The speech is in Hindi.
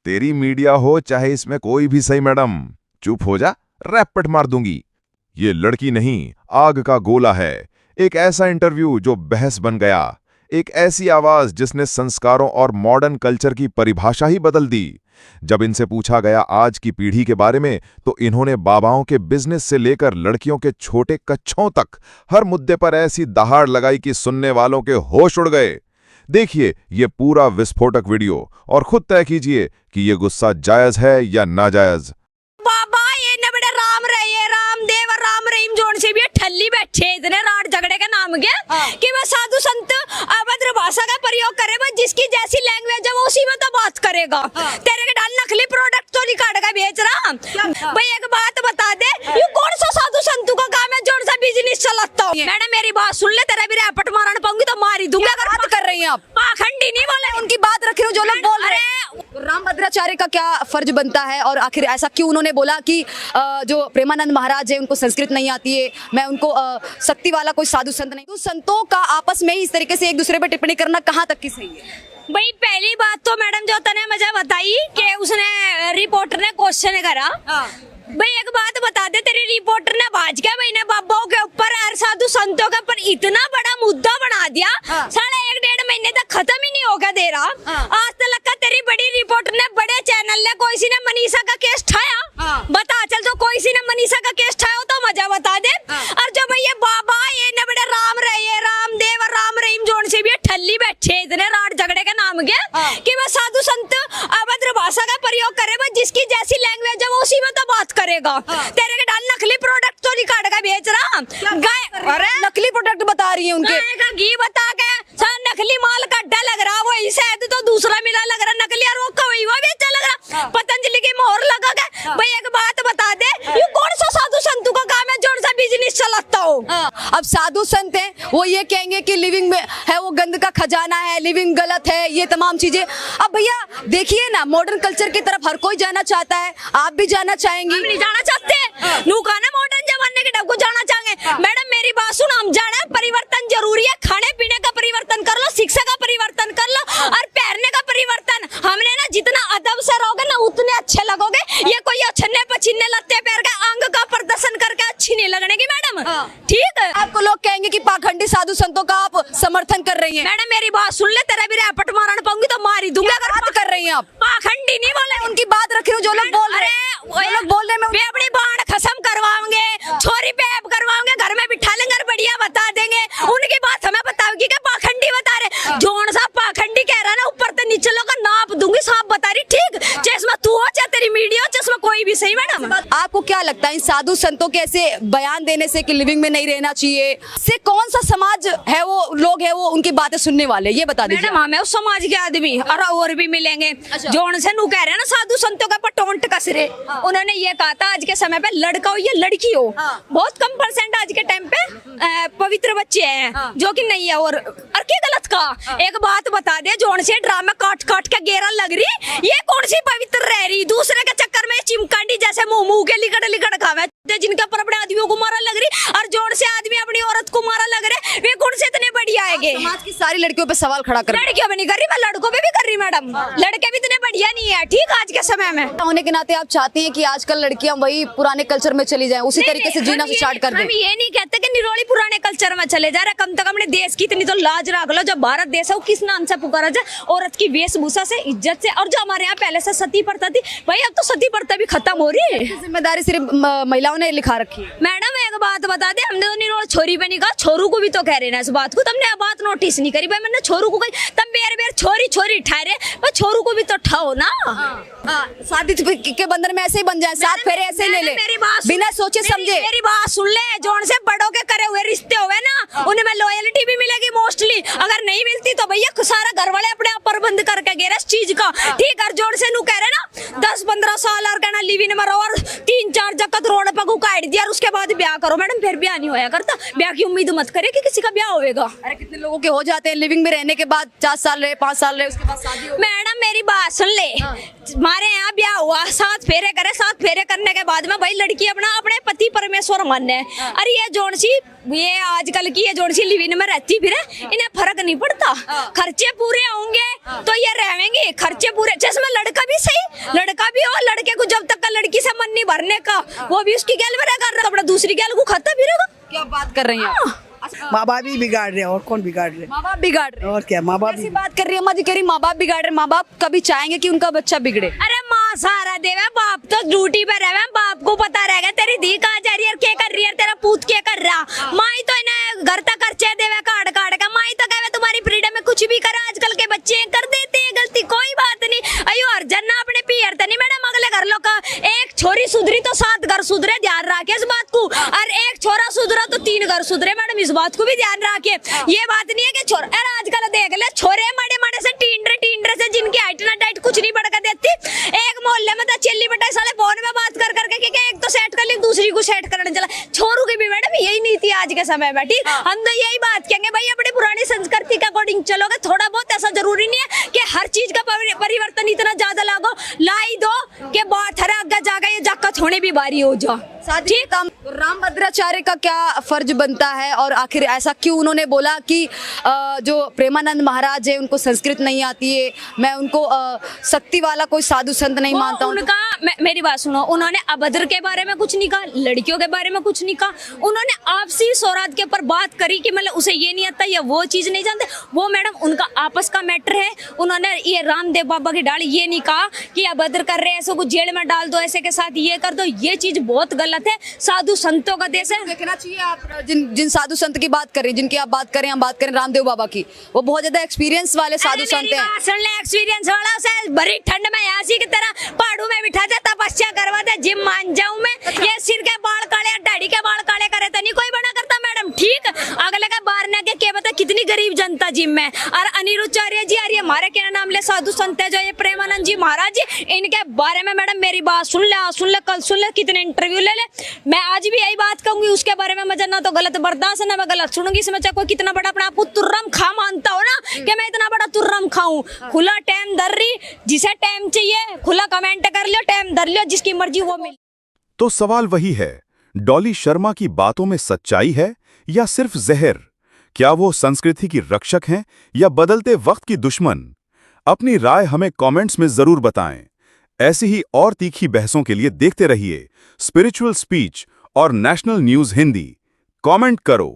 तेरी मीडिया हो चाहे इसमें कोई भी सही मैडम, चुप हो जा, रैपट मार दूंगी। ये लड़की नहीं, आग का गोला है। एक ऐसा इंटरव्यू जो बहस बन गया, एक ऐसी आवाज जिसने संस्कारों और मॉडर्न कल्चर की परिभाषा ही बदल दी। जब इनसे पूछा गया आज की पीढ़ी के बारे में, तो इन्होंने बाबाओं के बिजनेस से लेकर लड़कियों के छोटे कच्छों तक हर मुद्दे पर ऐसी दहाड़ लगाई कि सुनने वालों के होश उड़ गए। देखिए ये पूरा विस्फोटक वीडियो और खुद तय कीजिए कि ये गुस्सा जायज है या नाजायज। बाबा ये न बड़े राम रहे रामदेव और राम रहीम जोन से भी ठल्ली बैठे इतने राट झगड़े का नाम क्या कि वह साधु संत अभद्र भाषा का प्रयोग करे, वह जिसकी जैसी लैंग्वेज है वो उसी में तो बात करेगा। तेरे के डाल नकली प्रोडक्ट तो निकाल का बेच रहा। भाई एक बात बता दे, ये कौन सा साधु संतों का काम है जोन सा बिजनेस चलाता हूँ? मैडम मेरी बात सुन ले, तेरा भी रैपट मारना पाऊंगी तो मारी दूंगा। अगर बात कर रही हैं आप पाखंडी नहीं बोले, उनकी बात रख रही हूँ जो लोग बोल रहे हैं। रामभद्राचार्य का क्या फर्ज बनता है और आखिर ऐसा क्यों उन्होंने बोला कि जो प्रेमानंद महाराज है उनको संस्कृत नहीं आती है, मैं उनको शक्ति वाला कोई साधु संत नहीं। तो संतों का आपस में ही इस तरीके से एक दूसरे पर टिप्पणी करना कहाँ तक की सही है? भाई पहली बात तो मैडम जो तने मुझे बताई कि उसने रिपोर्टर ने क्वेश्चन करा। भाई एक बात बता दे, तेरी रिपोर्टर ने भाजपा भाई ने बाबाओं के ऊपर और साधु संतों के ऊपर इतना बड़ा मुद्दा बना दिया, साढ़े 1-1.5 महीने तक खत्म ही नहीं होगा दे रहा। आज तक का तेरी बड़ी रिपोर्टर ने बड़े चैनल ने कोई सी ने मनीषा का केस ठाया, बता चल जो कोई सी ने मनीषा का केस ठाया तो मजा बता दे। और जो भैया बाबा ये न बड़े राम रहे रामदेव और राम रहीम जोन से भी ठल्ली बैठे इतने राट झगड़े का नाम क्या कि वह साधु संत अभद्र भाषा का प्रयोग करे, वह जिसकी जैसी लैंग्वेज है वो उसी में तो बात करेगा। तेरे के डाल नकली प्रोडक्ट तो निकाल का बेच रहा। गाय अरे नकली प्रोडक्ट बता रही है उनके, का घी बता के नकली माल का अड्डा लग रहा, वो इसे तो दूसरा मिला लग रहा नकली, और वो कवई वो बेचा लग रहा, पतंजलि की मोहर लगा के। भाई एक बात बता दे, ये कौन सा साधु संतों का काम है जो सा बिजनेस चलाता हो? अब साधु संत है वो ये कहेंगे कि लिविंग में है वो गंद का खजाना है, लिविंग गलत है, ये तमाम चीजें। अब भैया देखिए ना, मॉडर्न कल्चर की तरफ हर कोई जाना चाहता है, आप भी जाना चाहेंगी? हम नहीं जाना चाहते, नू का ना मॉडर्न जमाने के डब्बू जाना चाहेंगे। मैडम मेरी बात सुन, हम जाना परिवर्तन जरूरी है, खाने पीने का परिवर्तन कर लो, शिक्षा का परिवर्तन कर लो और पहनने का परिवर्तन। हमने ना जितना अदब से रहोगे ना उतने अच्छे लगोगे। ये कोई छन्ने पछिन्ने लत्ते पैर का अंग का प्रदर्शन करके अच्छी नहीं लगने की मैडम, ठीक है? आपको लोग कहेंगे कि पाखंडी साधु संतों का आप समर्थन कर रही हैं। मैडम मेरी बात सुन ले, तेरा भी रैपट मारना पाऊंगी तो मारी दूंगा। अगर बात कर रही हैं आप पाखंडी नहीं बोले, उनकी बात रख रही हूँ जो लोग बोल रहे हैं, जो लोग बोल रहे हैं वे अपनी बाण खसम करवाओगे, छोरी पे ऐप करवाओगे, घर में बिठा लेंगे और बढ़िया बता देंगे। उनकी बात हमें बताओगी क्या पाखंडी बता रहे? जोन सा पाखंडी कह रहा है ना, ऊपर से नीचे लोग नाप दूंगी, सांप बता रही, ठीक? चश्मा तू हो चाहे तेरी मीडिया हो, चश्मा कोई भी सही। मैडम आपको क्या लगता है इन साधु संतों के ऐसे बयान देने से कि लिविंग में नहीं रहना चाहिए, से कौन सा समाज है वो लोग है वो उनकी बातें सुनने वाले, ये बता दीजिए। हमें उस समाज के आदमी और भी मिलेंगे जोन से नू कह रहे हैं ना साधु संतों का टोंट कस रहे। उन्होंने ये कहा था आज के समय पे लड़का हो या लड़की हो, बहुत कम % आज के टाइम पे पवित्र बच्चे हैं जो कि नहीं है। और क्या गलत कहा? एक बात बता दे, जोन से ड्रामा काट काट के गेरा लग रही, ये कौन सी पवित्र रह रही? दूसरे के चक्कर में चिमकांडी जैसे मुंह के लिकड़ लिकड़ खावे जिनके ऊपर अपने आदमियों को मारा लग रही, और जोन से आदमी अपनी औरत को मारा लग रहे, वे कौन से इतने बढ़िया आएंगे? समाज की सारी लड़कियों पे सवाल खड़ा कर, लड़कियों पे नहीं कर रही, मैं लड़कों पे भी कर रही मैडम। लड़के भी इतने बढ़िया नहीं है, ठीक? आज के समय में होने के नाते आप चाहती हैं कि आजकल लड़कियां वही पुराने कल्चर में चली जाएं, उसी तरीके से जीना स्टार्ट कर दें? हम ये नहीं कहते कि निरोड़ी पुराने कल्चर में चले जा रहे, कम से कम अपने देश की इतनी तो लाज रख लो। जब भारत देश है वो किस नाम से पुकारा जाए? औरत की वेशभूषा से, इज्जत से। और जो हमारे यहाँ पहले से सती प्रथा थी, भाई अब तो सती प्रथा भी खत्म हो रही है। जिम्मेदारी सिर्फ महिलाओं ने लिखा रखी है। मैडम एक बात बता दे, हमने तो निरोड़ छोरी पे नहीं कहा, छोरू को भी तो कह रहे ना इस बात को। तुमने बात नोटिस नहीं करी? भाई मैंने छोरू को कही, तुम बेर बेर छोरी छोरी ठहरे, भाई छोरू को भी तो ठाओ ना। शादी के बंधन में ऐसे ही बन जाए, 7 फेरे ऐसे ही ले ले बिना सोचे समझे। मेरी बात सुन ले, जोन से बड़ों के करे हुए रिश्ते हुए ना, उनमें लॉयल्टी भी मिलेगी मोस्टली। अगर नहीं मिलती तो भैया सारा घर वाले अपने आप प्रबंध करके गए इस चीज का, ठीक? और जोन से नू कह रहे ना 10-15 साल और कहना लिव इन में रहो और 3-4 जगत रोड पर काट दिया और उसके बाद ब्याह करो। मैडम फिर ब्याह नहीं होया करता, ब्याह की उम्मीद मत करे कि किसी का ब्याह होएगा। अरे कितने लोगों के हो जाते हैं लिविंग में रहने के बाद, 4 साल रहे, 5 साल रहे, उसके बाद शादी हो। मैडम मेरी बात सुन ले, हमारे यहाँ ब्याह हुआ, 7 फेरे करे, 7 फेरे करने के बाद में भाई लड़की अपने पति परमेश्वर माने। अरे ये जोन सी ये आजकल की ये जोन सी लिविंग में रहती फिर इन्हें फर्क नहीं पड़ता, खर्चे पूरे होंगे तो ये रहेंगे, खर्चे पूरे। जिसमें लड़का भी सही नहीं भरने का, वो भी उसकी गैल भरा कर रहा, अपना दूसरी गैल को खाता फिरेगा। क्या बात कर रही हैं आप? माँ बाप ही बिगाड़ रहे हैं, और कौन बिगाड़ रहे हैं? माँ बाप बिगाड़ रहे हैं। और क्या, माँ बाप ऐसी बात कर रही है अम्मा जी, कह रही माँ बाप बिगाड़ रहे। माँ बाप कभी चाहेंगे कि उनका बच्चा बिगड़े? अरे माँ सहारा देवे, बाप तो ड्यूटी पे रहे, बाप को पता रहेगा तेरी धी कहाँ जा रही है, क्या कर रही है, तेरा पूत क्या कर रहा। माई तो इन्हें घर तक खर्चे देवे काट काट का, माई तो कहे तुम्हारी फ्रीडम में कुछ भी करा, आजकल के बच्चे कर देते हैं गलती, कोई बात नहीं। अयो अर्जन ना अपने पियर नहीं मैडम, अगले घर लोग का एक छोरी सुधरी तो 7 घर सुधरे, ध्यान रखे इस बात को, और एक छोरा सुधरा तो 3 घर सुधरे मैडम, इस बात को भी ध्यान रखे। ये बात नहीं है कि छोरा, अरे आजकल देख ले छोरे मड़े मड़े से टींडरे से जिनकी हाइट ना डाइट कुछ नहीं बढ़कर देती, एक मोहल्ले में तो चिल्ली बटाई साले फोन में बात कर करके कि एक तो सेट कर ली दूसरी को सेट करने चला। छोरू की भी मैडम यही नीति आज के समय में, ठीक। हम तो यही बात कहेंगे भाई अपनी पुरानी संस्कृति के अकॉर्डिंग चलोगे, थोड़ा बहुत, ऐसा जरूरी नहीं है कि हर चीज का परिवर्तन इतना ज्यादा लागो लाई दो कि बात हर आगे जाकर ये जाकत होने भी बारी हो जा। ठीक, रामभद्राचार्य का क्या फर्ज बनता है और आखिर ऐसा क्यों उन्होंने बोला कि जो प्रेमानंद महाराज है उनको संस्कृत नहीं आती है, मैं उनको शक्ति वाला कोई साधु संत नहीं मानता हूँ? उनका मेरी बात सुनो, उन्होंने अभद्र के बारे में कुछ नहीं कहा, लड़कियों के बारे में कुछ नहीं कहा, उन्होंने आपसी सौरात के ऊपर बात करी कि मतलब उसे ये नहीं आता या वो चीज नहीं जानते, वो मैडम उनका आपस का मैटर है। उन्होंने ये रामदेव बाबा की डाली ये नहीं कहा कि अभद्र कर रहे हैं ऐसे को जेल में डाल दो, ऐसे के साथ ये कर दो, ये चीज बहुत गलत है। साधु संतों का देश है, देखना चाहिए। आप जिन साधु संत की बात कर रही, जिनकी आप बात करें, हम बात करें रामदेव बाबा की, वो बहुत ज्यादा एक्सपीरियंस वाले साधु संत हैं। सुन ले, एक्सपीरियंस वाला से बड़ी ठंड में यासी की तरह पहाड़ों में बिठा दे, तपस्या करवा दे, जिम मान जाऊं मैं, ये सिर के बाल काले दाढ़ी के बाल काले करे तो नहीं कोई बना करता मैडम, ठीक। अगले का बाहर ना के क्या बता कितनी गरीब जनता जिम में। और अनिरुद्धाचार्य जी, और ये हमारे क्या नाम ले साधु संत है जो ये प्रेमानंद जी महाराज जी, इनके बारे में मैडम मेरी बात सुन ले, कल सुन ले, कितने इंटरव्यू ले ले। मैं आज भी यही बात कहूंगी, उसके बारे में मजा ना तो गलत बर्दाश्त ना मैं गलत सुनूंगी, इसमें चाहे कोई कितना बड़ा अपना आपको तुर्रम खा मानता हो ना कि मैं इतना बड़ा तुर्रम खाऊं, खुला टाइम दर रही, जिसे टाइम चाहिए खुला कमेंट कर लियो, टाइम दर लियो, जिसकी मर्जी वो मिल। तो सवाल वही है, डॉली शर्मा की बातों में सच्चाई है या सिर्फ जहर? क्या वो संस्कृति की रक्षक हैं या बदलते वक्त की दुश्मन? अपनी राय हमें कमेंट्स में जरूर बताएं। ऐसी ही और तीखी बहसों के लिए देखते रहिए स्पिरिचुअल स्पीच और नेशनल न्यूज हिंदी। कमेंट करो।